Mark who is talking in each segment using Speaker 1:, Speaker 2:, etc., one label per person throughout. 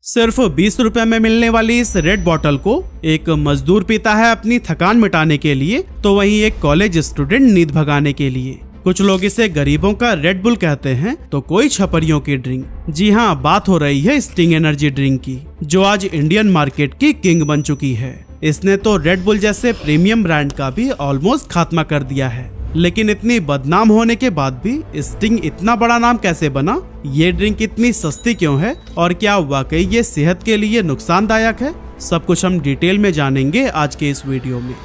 Speaker 1: सिर्फ 20 रुपए में मिलने वाली इस रेड बॉटल को एक मजदूर पीता है अपनी थकान मिटाने के लिए, तो वहीं एक कॉलेज स्टूडेंट नींद भगाने के लिए। कुछ लोग इसे गरीबों का रेड बुल कहते हैं, तो कोई छपरियों की ड्रिंक। जी हाँ, बात हो रही है स्टिंग एनर्जी ड्रिंक की, जो आज इंडियन मार्केट की किंग बन चुकी है। इसने तो रेड बुल जैसे प्रीमियम ब्रांड का भी ऑलमोस्ट खात्मा कर दिया है। लेकिन इतनी बदनाम होने के बाद भी स्टिंग इतना बड़ा नाम कैसे बना? ये ड्रिंक इतनी सस्ती क्यों है और क्या वाकई ये सेहत के लिए नुकसानदायक है? सब कुछ हम डिटेल में जानेंगे आज के इस वीडियो में।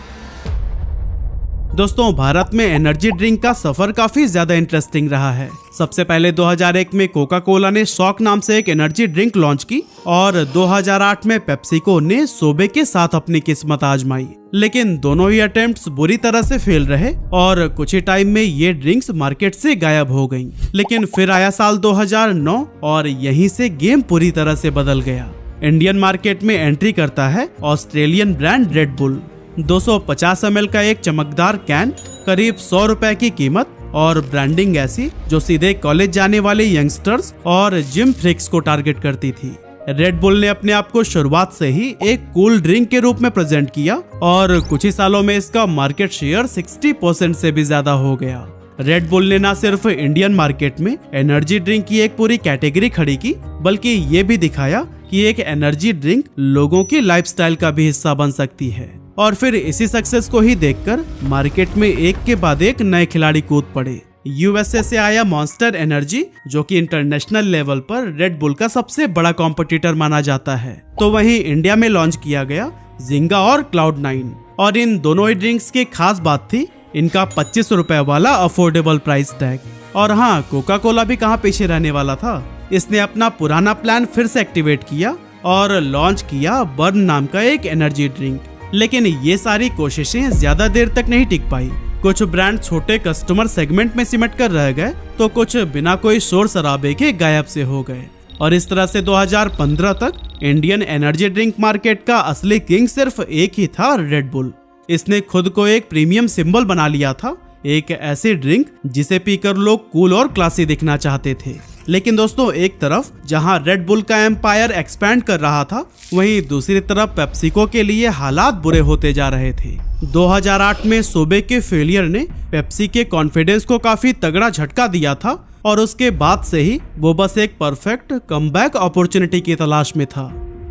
Speaker 1: दोस्तों, भारत में एनर्जी ड्रिंक का सफर काफी ज्यादा इंटरेस्टिंग रहा है। सबसे पहले 2001 में कोका कोला ने शॉक नाम से एक एनर्जी ड्रिंक लॉन्च की और 2008 में पेप्सिको ने सोबे के साथ अपनी किस्मत आजमाई। लेकिन दोनों ही अटेम्प्ट्स बुरी तरह से फेल रहे और कुछ ही टाइम में ये ड्रिंक्स मार्केट से गायब हो गईं। लेकिन फिर आया साल 2009 और यहीं से गेम पूरी तरह से बदल गया। इंडियन मार्केट में एंट्री करता है Australian brand red bull. 250 ml का एक चमकदार कैन, करीब 100 रुपए की कीमत और ब्रांडिंग ऐसी जो सीधे कॉलेज जाने वाले यंगस्टर्स और जिम फ्रीक्स को टारगेट करती थी। रेड बुल ने अपने आप को शुरुआत से ही एक कूल ड्रिंक के रूप में प्रेजेंट किया और कुछ ही सालों में इसका मार्केट शेयर 60% से भी ज्यादा हो गया। रेड बुल ने न सिर्फ इंडियन मार्केट में एनर्जी ड्रिंक की एक पूरी कैटेगरी खड़ी की, बल्कि ये भी दिखाया कि एक एनर्जी ड्रिंक लोगों की लाइफस्टाइल का भी हिस्सा बन सकती है। और फिर इसी सक्सेस को ही देखकर मार्केट में एक के बाद एक नए खिलाड़ी कूद पड़े। यूएसए से आया मॉन्स्टर एनर्जी, जो कि इंटरनेशनल लेवल पर रेड बुल का सबसे बड़ा कॉम्पिटिटर माना जाता है। तो वहीं इंडिया में लॉन्च किया गया जिंगा और क्लाउड9। और इन दोनों ही ड्रिंक्स की खास बात थी इनका 25 रुपए वाला अफोर्डेबल प्राइस टैग। और हाँ, कोका कोला भी कहाँ पीछे रहने वाला था। इसने अपना पुराना प्लान फिर से एक्टिवेट किया और लॉन्च किया बर्न नाम का एक एनर्जी ड्रिंक। लेकिन ये सारी कोशिशें ज्यादा देर तक नहीं टिक पाई। कुछ ब्रांड छोटे कस्टमर सेगमेंट में सिमट कर रह गए, तो कुछ बिना कोई शोर शराबे के गायब से हो गए। और इस तरह से 2015 तक इंडियन एनर्जी ड्रिंक मार्केट का असली किंग सिर्फ एक ही था, रेड बुल। इसने खुद को एक प्रीमियम सिंबल बना लिया था, एक ऐसी ड्रिंक जिसे पीकर लोग कूल और क्लासी दिखना चाहते थे। लेकिन दोस्तों, एक तरफ जहां रेड बुल का एम्पायर एक्सपैंड कर रहा था, वहीं दूसरी तरफ पेप्सिको के लिए हालात बुरे होते जा रहे थे। 2008 में सोबे के फेलियर ने पेप्सी के कॉन्फिडेंस को काफी तगड़ा झटका दिया था और उसके बाद से ही वो बस एक परफेक्ट कमबैक अपॉर्चुनिटी की तलाश में था।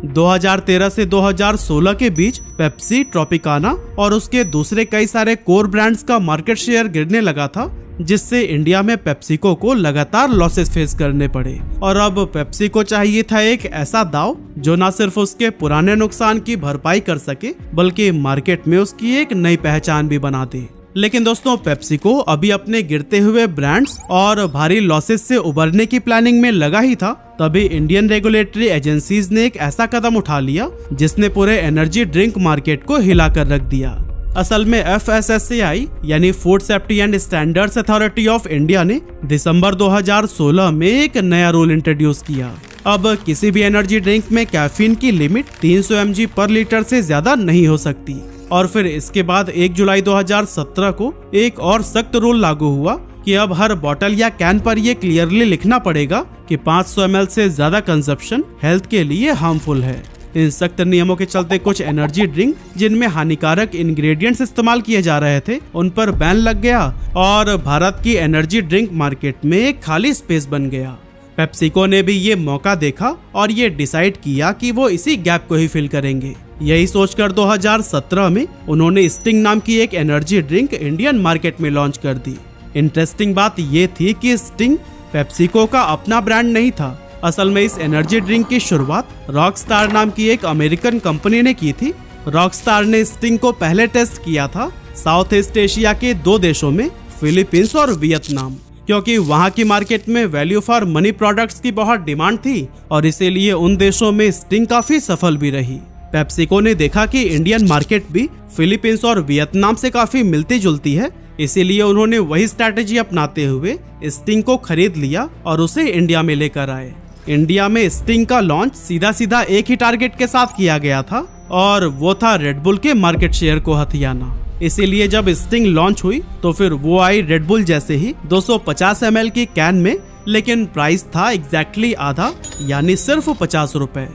Speaker 1: 2013 से 2016 के बीच पेप्सी, ट्रॉपिकाना और उसके दूसरे कई सारे कोर ब्रांड्स का मार्केट शेयर गिरने लगा था, जिससे इंडिया में पेप्सिको को लगातार लॉसेस फेस करने पड़े। और अब पेप्सिको चाहिए था एक ऐसा दाव जो न सिर्फ उसके पुराने नुकसान की भरपाई कर सके, बल्कि मार्केट में उसकी एक नई पहचान भी बना दे। लेकिन दोस्तों, पेप्सिको अभी अपने गिरते हुए ब्रांड्स और भारी लॉसेस से उबरने की प्लानिंग में लगा ही था, तभी इंडियन रेगुलेटरी एजेंसीज ने एक ऐसा कदम उठा लिया जिसने पूरे एनर्जी ड्रिंक मार्केट को हिलाकर रख दिया। असल में FSSAI यानी food safety and standards authority of India ने दिसंबर 2016 में एक नया रूल इंट्रोड्यूस किया। अब किसी भी एनर्जी ड्रिंक में कैफीन की लिमिट 300 mg पर लीटर से ज्यादा नहीं हो सकती। और फिर इसके बाद 1 जुलाई 2017 को एक और सख्त रूल लागू हुआ कि अब हर बोतल या कैन पर यह क्लियरली लिखना पड़ेगा कि 500 ml से ज्यादा कंजप्शन हेल्थ के लिए हार्मफुल है। इन सख्त नियमों के चलते कुछ एनर्जी ड्रिंक जिनमें हानिकारक इंग्रेडिएंट्स इस्तेमाल किए जा रहे थे, उन पर बैन लग गया और भारत की एनर्जी ड्रिंक मार्केट में एक खाली स्पेस बन गया। पेप्सिको ने भी ये मौका देखा और ये डिसाइड किया कि वो इसी गैप को ही फिल करेंगे। यही सोचकर 2017 में उन्होंने स्टिंग नाम की एक एनर्जी ड्रिंक इंडियन मार्केट में लॉन्च कर दी। इंटरेस्टिंग बात ये थी कि स्टिंग पेप्सिको का अपना ब्रांड नहीं था। असल में इस एनर्जी ड्रिंक की शुरुआत रॉकस्टार नाम की एक अमेरिकन कंपनी ने की थी। रॉकस्टार ने स्टिंग को पहले टेस्ट किया था साउथ ईस्ट एशिया के 2 देशों में, फिलीपींस और वियतनाम, क्योंकि वहां की मार्केट में वैल्यू फॉर मनी प्रोडक्ट्स की बहुत डिमांड थी और इसीलिए उन देशों में स्टिंग काफी सफल भी रही। पेप्सिको ने देखा कि इंडियन मार्केट भी फिलीपींस और वियतनाम से काफी मिलती जुलती है, इसीलिए उन्होंने वही स्ट्रैटेजी अपनाते हुए स्टिंग को खरीद लिया और उसे इंडिया में लेकर आए। इंडिया में स्टिंग का लॉन्च सीधा सीधा एक ही टारगेट के साथ किया गया था और वो था रेड बुल के मार्केट शेयर को हथियाना। इसीलिए जब स्टिंग लॉन्च हुई तो फिर वो आई रेड बुल जैसे ही 250 ml की कैन में, लेकिन प्राइस था एग्जैक्टली आधा, यानी सिर्फ 50 रुपए।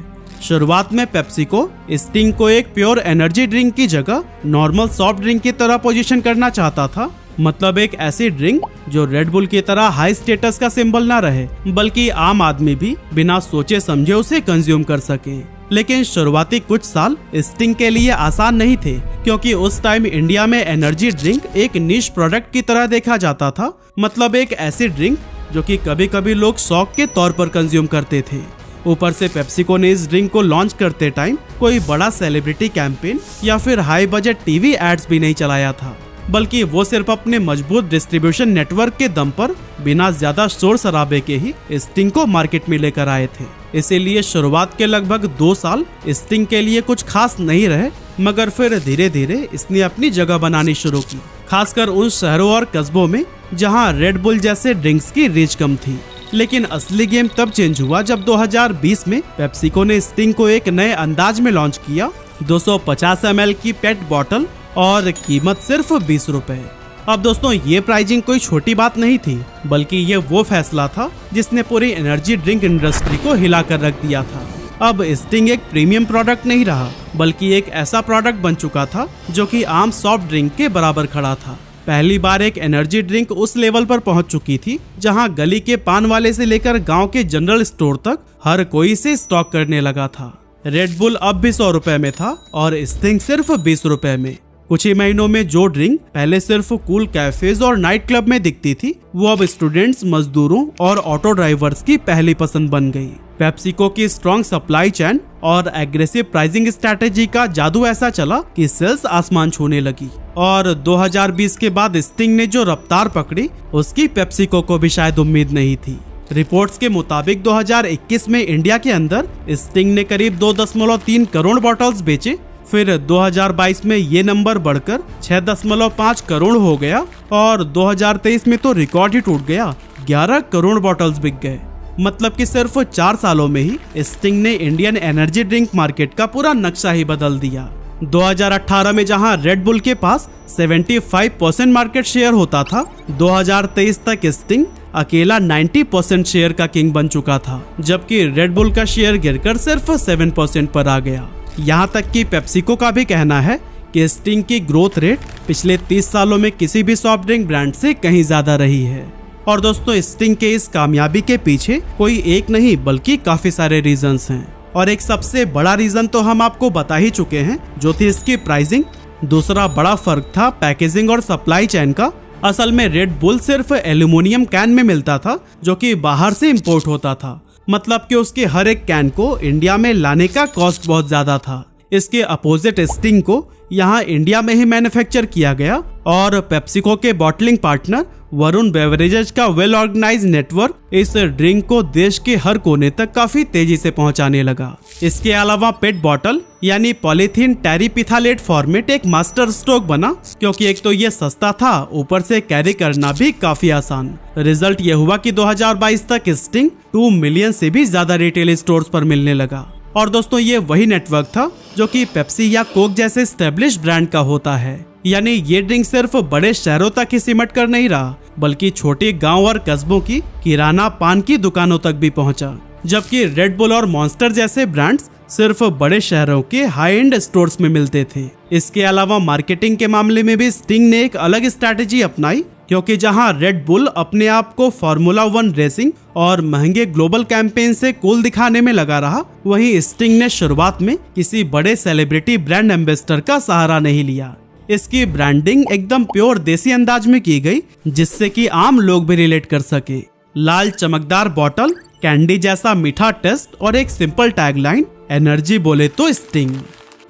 Speaker 1: शुरुआत में पेप्सिको स्टिंग को एक प्योर एनर्जी ड्रिंक की जगह नॉर्मल सॉफ्ट ड्रिंक की तरह पोजीशन करना चाहता था। मतलब एक ऐसी ड्रिंक जो रेड बुल की तरह हाई स्टेटस का सिंबल ना रहे, बल्कि आम आदमी भी बिना सोचे समझे उसे कंज्यूम कर सके। लेकिन शुरुआती कुछ साल स्टिंग के लिए आसान नहीं थे, क्योंकि उस टाइम इंडिया में एनर्जी ड्रिंक एक निश प्रोडक्ट की तरह देखा जाता था। मतलब एक ऐसी ड्रिंक जो कि कभी कभी लोग शौक के तौर पर कंज्यूम करते थे। ऊपर से पेप्सिको ने इस ड्रिंक को लॉन्च करते टाइम कोई बड़ा सेलिब्रिटी कैंपेन या फिर हाई बजट टीवी एड्स भी नहीं चलाया था, बल्कि वो सिर्फ अपने मजबूत डिस्ट्रीब्यूशन नेटवर्क के दम पर बिना ज्यादा शोर शराबे के ही स्टिंग को मार्केट में लेकर आए थे। इसीलिए शुरुआत के लगभग 2 साल स्टिंग के लिए कुछ खास नहीं रहे, मगर फिर धीरे धीरे इसने अपनी जगह बनानी शुरू की, खासकर उन शहरों और कस्बों में जहां रेड बुल जैसे ड्रिंक्स की रीच कम थी। लेकिन असली गेम तब चेंज हुआ जब 2020 में पेप्सिको ने स्टिंग को एक नए अंदाज में लॉन्च किया। 250 ml की पेट बॉटल और कीमत सिर्फ 20 रुपए। अब दोस्तों ये प्राइसिंग कोई छोटी बात नहीं थी, बल्कि ये वो फैसला था जिसने पूरी एनर्जी ड्रिंक इंडस्ट्री को हिला कर रख दिया था। अब स्टिंग एक प्रीमियम प्रोडक्ट नहीं रहा, बल्कि एक ऐसा प्रोडक्ट बन चुका था जो कि आम सॉफ्ट ड्रिंक के बराबर खड़ा था। पहली बार एक एनर्जी ड्रिंक उस लेवल पर पहुंच चुकी थी जहां गली के पान वाले से लेकर गांव के जनरल स्टोर तक हर कोई इसे स्टॉक करने लगा था। रेड बुल अब भी 100 रुपए में था और स्टिंग सिर्फ 20 रुपए में। कुछ ही महीनों में जो ड्रिंक पहले सिर्फ कूल कैफेज और नाइट क्लब में दिखती थी, वो अब स्टूडेंट्स, मजदूरों और ऑटो ड्राइवर्स की पहली पसंद बन गई। पेप्सिको की स्ट्रॉन्ग सप्लाई चेन और एग्रेसिव प्राइसिंग स्ट्रैटेजी का जादू ऐसा चला कि सेल्स आसमान छूने लगी। और 2020 के बाद स्टिंग ने जो रफ्तार पकड़ी, उसकी पेप्सिको को भी शायद उम्मीद नहीं थी। रिपोर्ट्स के मुताबिक 2021 में इंडिया के अंदर स्टिंग ने करीब 2.3 करोड़ बॉटल्स बेचे। फिर 2022 में ये नंबर बढ़कर 6.5 करोड़ हो गया और 2023 में तो रिकॉर्ड ही टूट गया, 11 करोड़ बॉटल्स बिक गए। मतलब कि सिर्फ 4 सालों में ही स्टिंग ने इंडियन एनर्जी ड्रिंक मार्केट का पूरा नक्शा ही बदल दिया। 2018 में जहां रेड बुल के पास 75% मार्केट शेयर होता था, 2023 तक स्टिंग अकेला 90% शेयर का किंग बन चुका था, जबकि रेड बुल का शेयर गिरकर सिर्फ 7% पर आ गया। यहाँ तक कि पेप्सिको का भी कहना है कि स्टिंग की ग्रोथ रेट पिछले 30 सालों में किसी भी सॉफ्ट ड्रिंक ब्रांड से कहीं ज्यादा रही है। और दोस्तों स्टिंग के इस कामयाबी के पीछे कोई एक नहीं बल्कि काफी सारे रीजंस हैं, और एक सबसे बड़ा रीजन तो हम आपको बता ही चुके हैं, जो थी इसकी प्राइसिंग। दूसरा बड़ा फर्क था पैकेजिंग और सप्लाई चेन का। असल में रेड बुल सिर्फ एल्यूमिनियम कैन में मिलता था, जो कि बाहर से इंपोर्ट होता था। मतलब कि उसके हर एक कैन को इंडिया में लाने का कॉस्ट बहुत ज्यादा था। इसके अपोजिट स्टिंग को यहाँ इंडिया में ही मैन्युफैक्चर किया गया, और पेप्सिको के बॉटलिंग पार्टनर वरुण बेवरेजेज का वेल ऑर्गेनाइज नेटवर्क इस ड्रिंक को देश के हर कोने तक काफी तेजी से पहुंचाने लगा। इसके अलावा पेट बॉटल यानी पॉलीथीन टेरिपिथालेट फॉर्मेट एक मास्टर स्ट्रोक बना, क्योंकि एक तो ये सस्ता था, ऊपर से कैरी करना भी काफी आसान। रिजल्ट ये हुआ कि 2022 तक स्टिंग 2 मिलियन से भी ज्यादा रिटेल स्टोर्स पर मिलने लगा। और दोस्तों ये वही नेटवर्क था जो कि पेप्सी या कोक जैसे एस्टेब्लिश ब्रांड का होता है। यानी ये ड्रिंक सिर्फ बड़े शहरों तक ही सिमट कर नहीं रहा, बल्कि छोटे गांव और कस्बों की किराना पान की दुकानों तक भी पहुंचा। जबकि रेड बुल और मॉन्स्टर जैसे ब्रांड्स सिर्फ बड़े शहरों के हाई एंड स्टोर्स में मिलते थे। इसके अलावा मार्केटिंग के मामले में भी स्टिंग ने एक अलग स्ट्रैटेजी अपनाई, क्योंकि जहां रेड बुल अपने आप को फार्मूला 1 रेसिंग और महंगे ग्लोबल कैंपेन से कूल दिखाने में लगा रहा, वहीं स्टिंग ने शुरुआत में किसी बड़े सेलिब्रिटी ब्रांड एम्बेसडर का सहारा नहीं लिया। इसकी ब्रांडिंग एकदम प्योर देसी अंदाज में की गई, जिससे कि आम लोग भी रिलेट कर सके। लाल चमकदार बॉटल, कैंडी जैसा मीठा टेस्ट और एक सिंपल टैगलाइन, एनर्जी बोले तो स्टिंग।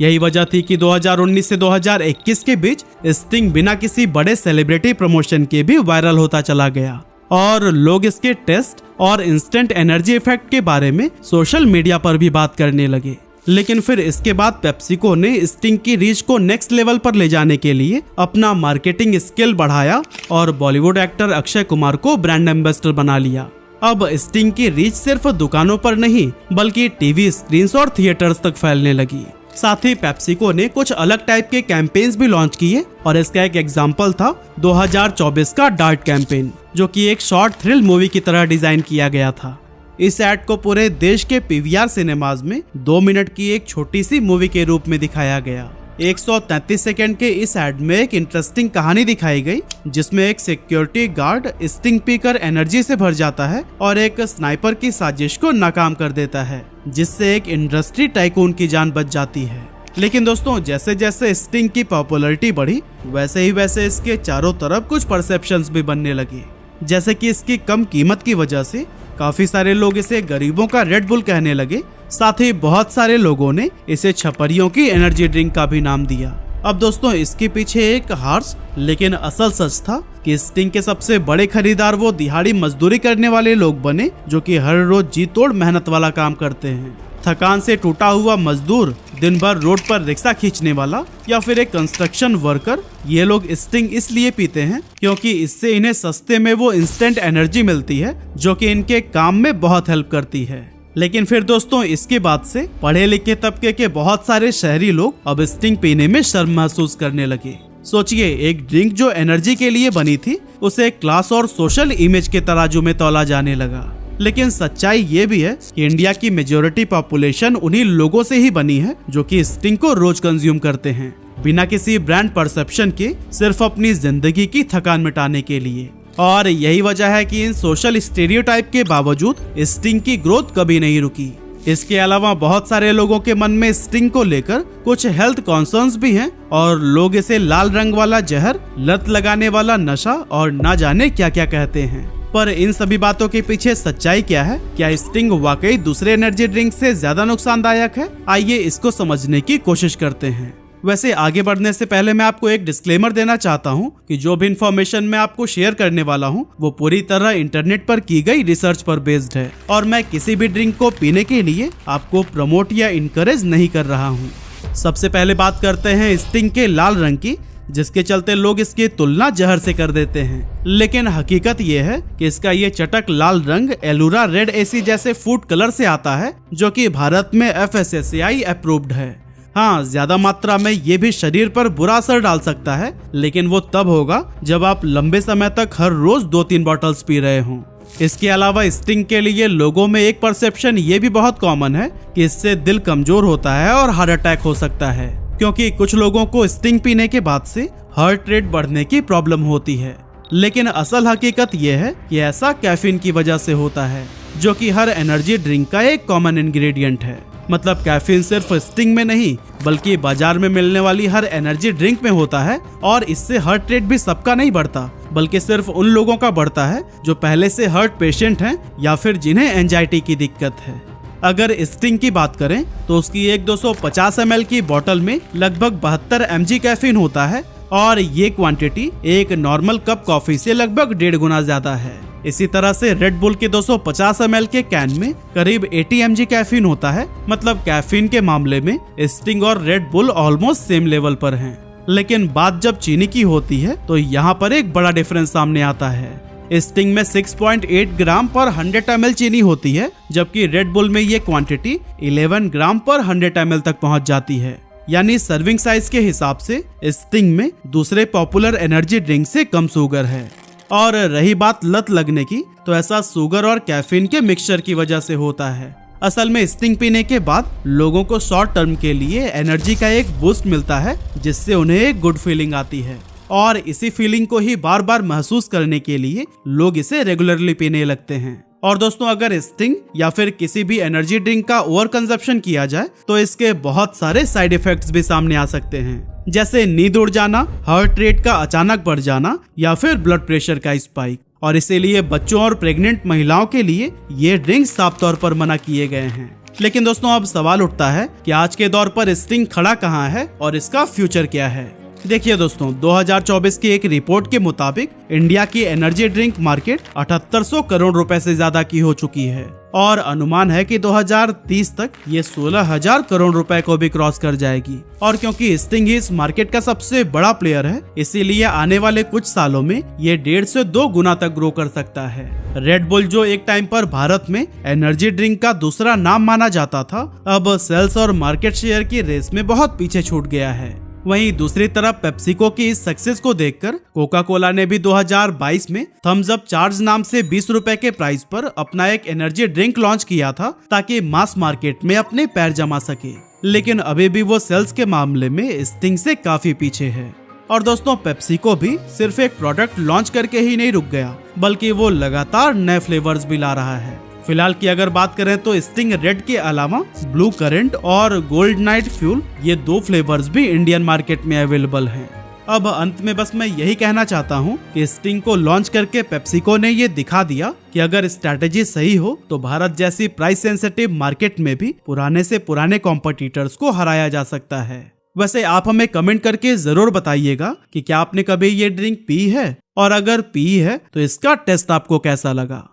Speaker 1: यही वजह थी कि 2019 से 2021 के बीच स्टिंग बिना किसी बड़े सेलिब्रिटी प्रमोशन के भी वायरल होता चला गया, और लोग इसके टेस्ट और इंस्टेंट एनर्जी इफेक्ट के बारे में सोशल मीडिया पर भी बात करने लगे। लेकिन फिर इसके बाद पेप्सिको ने स्टिंग की रीच को नेक्स्ट लेवल पर ले जाने के लिए अपना मार्केटिंग स्किल बढ़ाया और बॉलीवुड एक्टर अक्षय कुमार को ब्रांड एम्बेसडर बना लिया। अब स्टिंग की रीच सिर्फ दुकानों पर नहीं, बल्कि टीवी स्क्रीन्स और थिएटर्स तक फैलने लगी। साथ ही पेप्सिको ने कुछ अलग टाइप के कैंपेन्स भी लॉन्च किए, और इसका एक एग्जांपल था 2024 का डार्ट कैंपेन, जो कि एक शॉर्ट थ्रिल मूवी की तरह डिजाइन किया गया था। इस ऐड को पूरे देश के पीवीआर सिनेमाज में 2 मिनट की एक छोटी सी मूवी के रूप में दिखाया गया। 133 सेकंड के इस ऐड में एक इंटरेस्टिंग कहानी दिखाई गई, जिसमें एक सिक्योरिटी गार्ड स्टिंग पीकर एनर्जी से भर जाता है और एक स्नाइपर की साजिश को नाकाम कर देता है, जिससे एक इंडस्ट्री टाइकून की जान बच जाती है। लेकिन दोस्तों, जैसे जैसे स्टिंग की पॉपुलैरिटी बढ़ी, वैसे इसके चारों तरफ कुछ परसेप्शंस भी बनने लगे, जैसे कि इसकी कम कीमत की वजह से काफी सारे लोग इसे गरीबों का रेड बुल कहने लगे। साथ ही बहुत सारे लोगों ने इसे छपरियों की एनर्जी ड्रिंक का भी नाम दिया। अब दोस्तों, इसके पीछे एक हार्श लेकिन असल सच था कि स्टिंग के सबसे बड़े खरीदार वो दिहाड़ी मजदूरी करने वाले लोग बने, जो कि हर रोज जी तोड़ मेहनत वाला काम करते हैं। थकान से टूटा हुआ मजदूर, दिन भर रोड पर रिक्शा खींचने वाला या फिर एक कंस्ट्रक्शन वर्कर, ये लोग स्टिंग इसलिए पीते हैं क्योंकि इससे इन्हें सस्ते में वो इंस्टेंट एनर्जी मिलती है, जो कि इनके काम में बहुत हेल्प करती है। लेकिन फिर दोस्तों, इसके बाद से पढ़े लिखे तबके के बहुत सारे शहरी लोग अब स्टिंग पीने में शर्म महसूस करने लगे। सोचिए, एक ड्रिंक जो एनर्जी के लिए बनी थी, उसे क्लास और सोशल इमेज के तराजू में तौला जाने लगा। लेकिन सच्चाई ये भी है कि इंडिया की मेजॉरिटी पॉपुलेशन उन्हीं लोगों से ही बनी है जो कि स्टिंग को रोज कंज्यूम करते हैं, बिना किसी ब्रांड परसेप्शन के, सिर्फ अपनी जिंदगी की थकान मिटाने के लिए। और यही वजह है कि इन सोशल स्टीरियोटाइप के बावजूद स्टिंग की ग्रोथ कभी नहीं रुकी। इसके अलावा बहुत सारे लोगों के मन में स्टिंग को लेकर कुछ हेल्थ कॉन्सर्न्स भी हैं और लोग इसे लाल रंग वाला जहर, लत लगाने वाला नशा और ना जाने क्या क्या कहते हैं। पर इन सभी बातों के पीछे सच्चाई क्या है? क्या स्टिंग वाकई दूसरे एनर्जी ड्रिंक से ज्यादा नुकसानदायक है? आइए इसको समझने की कोशिश करते हैं। वैसे आगे बढ़ने से पहले मैं आपको एक डिस्क्लेमर देना चाहता हूं कि जो भी इन्फॉर्मेशन मैं आपको शेयर करने वाला हूं, वो पूरी तरह इंटरनेट पर की गई रिसर्च पर बेस्ड है और मैं किसी भी ड्रिंक को पीने के लिए आपको प्रमोट या इनकरेज नहीं कर रहा हूं। सबसे पहले बात करते हैं स्टिंग के लाल रंग की, जिसके चलते लोग इसकी तुलना जहर से कर देते हैं। लेकिन हकीकत ये है कि इसका ये चटक लाल रंग एलुरा रेड एसी जैसे फूड कलर से आता है, जो कि भारत में FSSAI अप्रूव्ड है। हाँ, ज्यादा मात्रा में ये भी शरीर पर बुरा असर डाल सकता है, लेकिन वो तब होगा जब आप लंबे समय तक हर रोज 2-3 बॉटल्स पी रहे हों। इसके अलावा स्टिंग के लिए लोगों में एक परसेप्शन ये भी बहुत कॉमन है कि इससे दिल कमजोर होता है और हार्ट अटैक हो सकता है, क्योंकि कुछ लोगों को स्टिंग पीने के बाद से हार्ट रेट बढ़ने की प्रॉब्लम होती है। लेकिन असल हकीकत यह है कि ऐसा कैफीन की वजह से होता है, जो कि हर एनर्जी ड्रिंक का एक कॉमन इंग्रेडिएंट है। मतलब कैफीन सिर्फ स्टिंग में नहीं, बल्कि बाजार में मिलने वाली हर एनर्जी ड्रिंक में होता है। और इससे हार्ट रेट भी सबका नहीं बढ़ता, बल्कि सिर्फ उन लोगों का बढ़ता है जो पहले से हार्ट पेशेंट हैं या फिर जिन्हें एंजाइटी की दिक्कत है। अगर स्टिंग की बात करें तो उसकी एक 250 ml की बोतल में लगभग 72 mg कैफीन होता है और ये क्वांटिटी एक नॉर्मल कप कॉफी से लगभग 1.5 गुना ज्यादा है। इसी तरह से रेड बुल के 250 ml के कैन में करीब 80 mg कैफीन होता है। मतलब कैफीन के मामले में स्टिंग और red bull almost same level पर हैं। लेकिन बात जब चीनी की होती है तो यहाँ पर एक बड़ा डिफरेंस सामने आता है। स्टिंग में 6.8 ग्राम पर 100 ml चीनी होती है, जबकि रेड बुल में ये क्वांटिटी 11 ग्राम पर 100 ml तक पहुंच जाती है। यानी सर्विंग साइज के हिसाब से स्टिंग में दूसरे पॉपुलर एनर्जी ड्रिंक से कम शुगर है। और रही बात लत लगने की, तो ऐसा शुगर और कैफीन के मिक्सचर की वजह से होता है। असल में स्टिंग पीने के बाद लोगों को शॉर्ट टर्म के लिए एनर्जी का एक बूस्ट मिलता है, जिससे उन्हें एक गुड फीलिंग आती है। और इसी फीलिंग को ही बार बार महसूस करने के लिए लोग इसे रेगुलरली पीने लगते हैं। और दोस्तों, अगर स्टिंग या फिर किसी भी एनर्जी ड्रिंक का ओवर कंजप्शन किया जाए तो इसके बहुत सारे साइड इफेक्ट्स भी सामने आ सकते हैं, जैसे नींद उड़ जाना, हार्ट रेट का अचानक बढ़ जाना या फिर ब्लड प्रेशर का स्पाइक। और इसीलिए बच्चों और प्रेग्नेंट महिलाओं के लिए ये ड्रिंक साफ तौर पर मना किए गए हैं। लेकिन दोस्तों, अब सवाल उठता है कि आज के दौर पर स्टिंग खड़ा कहाँ है और इसका फ्यूचर क्या है। देखिए दोस्तों, 2024 की एक रिपोर्ट के मुताबिक इंडिया की एनर्जी ड्रिंक मार्केट 7800 करोड़ रुपए से ज्यादा की हो चुकी है और अनुमान है कि 2030 तक ये 16,000 करोड़ रुपए को भी क्रॉस कर जाएगी। और क्योंकि स्टिंग इस मार्केट का सबसे बड़ा प्लेयर है, इसीलिए आने वाले कुछ सालों में ये 1.5 से 2 गुना तक ग्रो कर सकता है। रेड बुल, जो एक टाइम पर भारत में एनर्जी ड्रिंक का दूसरा नाम माना जाता था, अब सेल्स और मार्केट शेयर की रेस में बहुत पीछे छूट गया है। वहीं दूसरी तरफ पेप्सिको की इस सक्सेस को देखकर कोका कोला ने भी 2022 में थम्स अप चार्ज नाम से 20 रुपए के प्राइस पर अपना एक एनर्जी ड्रिंक लॉन्च किया था ताकि मास मार्केट में अपने पैर जमा सके। लेकिन अभी भी वो सेल्स के मामले में स्टिंग से काफी पीछे है। और दोस्तों, पेप्सिको भी सिर्फ एक प्रोडक्ट लॉन्च करके ही नहीं रुक गया, बल्कि वो लगातार नए फ्लेवर्स भी ला रहा है। फिलहाल की अगर बात करें तो स्टिंग रेड के अलावा ब्लू करंट और गोल्ड नाइट फ्यूल, ये 2 फ्लेवर्स भी इंडियन मार्केट में अवेलेबल हैं। अब अंत में बस मैं यही कहना चाहता हूँ कि स्टिंग को लॉन्च करके पेप्सिको ने ये दिखा दिया कि अगर स्ट्रैटेजी सही हो तो भारत जैसी प्राइस सेंसिटिव मार्केट में भी पुराने से पुराने कॉम्पिटिटर्स को हराया जा सकता है। वैसे आप हमें कमेंट करके जरूर बताइएगा कि क्या आपने कभी ये ड्रिंक पी है, और अगर पी है तो इसका टेस्ट आपको कैसा लगा।